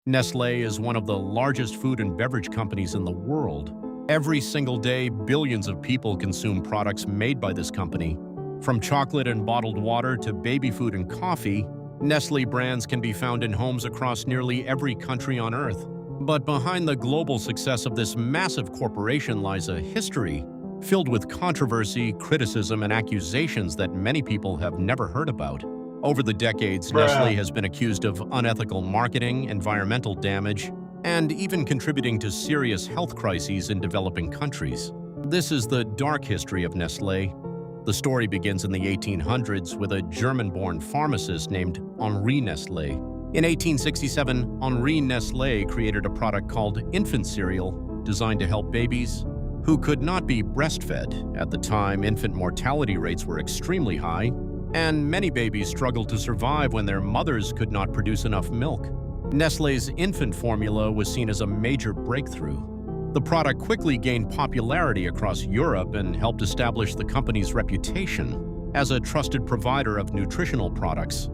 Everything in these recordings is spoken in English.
Nestlé is one of the largest food and beverage companies in the world. Every single day, billions of people consume products made by this company. From chocolate and bottled water to baby food and coffee, Nestlé brands can be found in homes across nearly every country on Earth. But behind the global success of this massive corporation lies a history filled with controversy, criticism, and accusations that many people have never heard about. Over the decades, Nestlé has been accused of unethical marketing, environmental damage, and even contributing to serious health crises in developing countries. This is the dark history of Nestlé. The story begins in the 1800s with a German-born pharmacist named Henri Nestlé. In 1867, Henri Nestlé created a product called infant cereal designed to help babies who could not be breastfed. At the time, infant mortality rates were extremely high, and many babies struggled to survive when their mothers could not produce enough milk. Nestlé's infant formula was seen as a major breakthrough. The product quickly gained popularity across Europe and helped establish the company's reputation as a trusted provider of nutritional products.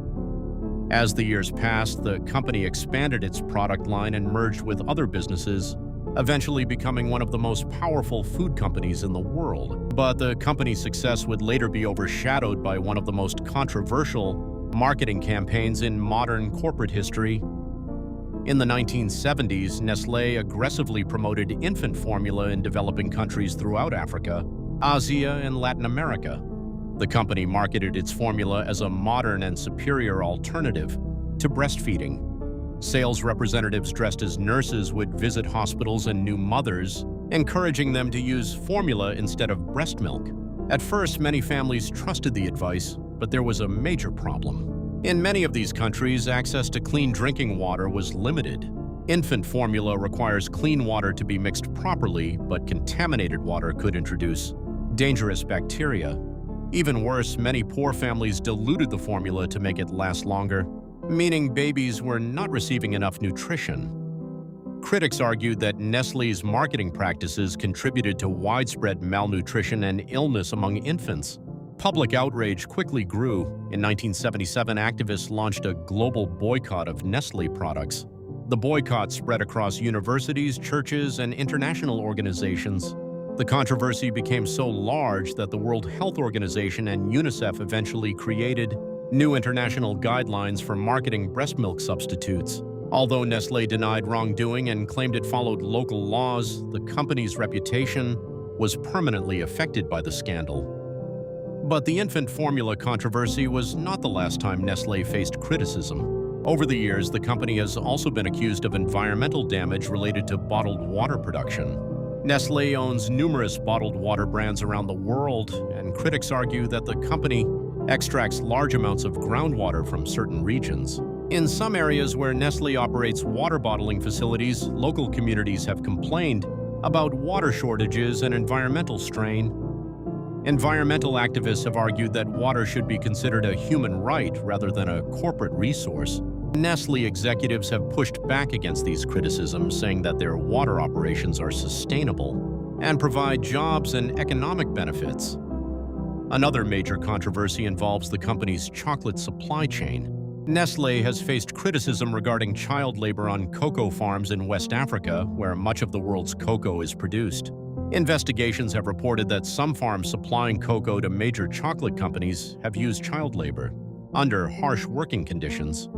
As the years passed, the company expanded its product line and merged with other businesses, eventually becoming one of the most powerful food companies in the world. But the company's success would later be overshadowed by one of the most controversial marketing campaigns in modern corporate history. In the 1970s, Nestlé aggressively promoted infant formula in developing countries throughout Africa, Asia, and Latin America. The company marketed its formula as a modern and superior alternative to breastfeeding. Sales representatives dressed as nurses would visit hospitals and new mothers, encouraging them to use formula instead of breast milk. At first, many families trusted the advice, but there was a major problem. In many of these countries, access to clean drinking water was limited. Infant formula requires clean water to be mixed properly, but contaminated water could introduce dangerous bacteria. Even worse, many poor families diluted the formula to make it last longer, meaning babies were not receiving enough nutrition. Critics argued that Nestlé's marketing practices contributed to widespread malnutrition and illness among infants. Public outrage quickly grew. In 1977, activists launched a global boycott of Nestlé products. The boycott spread across universities, churches, and international organizations. The controversy became so large that the World Health Organization and UNICEF eventually created new international guidelines for marketing breast milk substitutes. Although Nestlé denied wrongdoing and claimed it followed local laws, the company's reputation was permanently affected by the scandal. But the infant formula controversy was not the last time Nestlé faced criticism. Over the years, the company has also been accused of environmental damage related to bottled water production. Nestlé owns numerous bottled water brands around the world, and critics argue that the company extracts large amounts of groundwater from certain regions. In some areas where Nestlé operates water bottling facilities, local communities have complained about water shortages and environmental strain. Environmental activists have argued that water should be considered a human right rather than a corporate resource. Nestlé executives have pushed back against these criticisms, saying that their water operations are sustainable and provide jobs and economic benefits. Another major controversy involves the company's chocolate supply chain. Nestlé has faced criticism regarding child labor on cocoa farms in West Africa, where much of the world's cocoa is produced. Investigations have reported that some farms supplying cocoa to major chocolate companies have used child labor under harsh working conditions.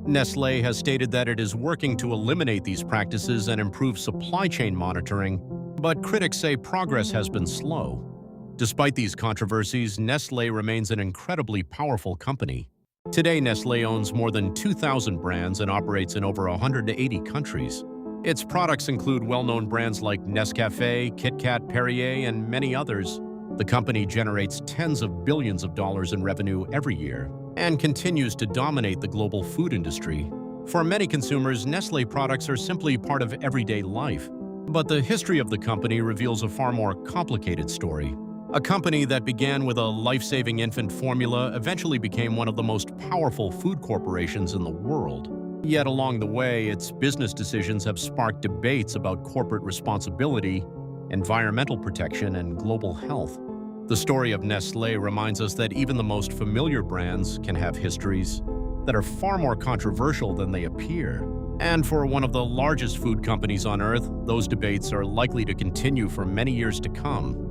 Nestlé has stated that it is working to eliminate these practices and improve supply chain monitoring, but critics say progress has been slow. Despite these controversies, Nestlé remains an incredibly powerful company. Today, Nestlé owns more than 2,000 brands and operates in over 180 countries. Its products include well-known brands like Nescafé, Kit Kat, Perrier, and many others. The company generates tens of billions of dollars in revenue every year and continues to dominate the global food industry. For many consumers, Nestlé products are simply part of everyday life. But the history of the company reveals a far more complicated story. A company that began with a life-saving infant formula eventually became one of the most powerful food corporations in the world. Yet along the way, its business decisions have sparked debates about corporate responsibility, environmental protection, and global health. The story of Nestlé reminds us that even the most familiar brands can have histories that are far more controversial than they appear. And for one of the largest food companies on Earth, those debates are likely to continue for many years to come.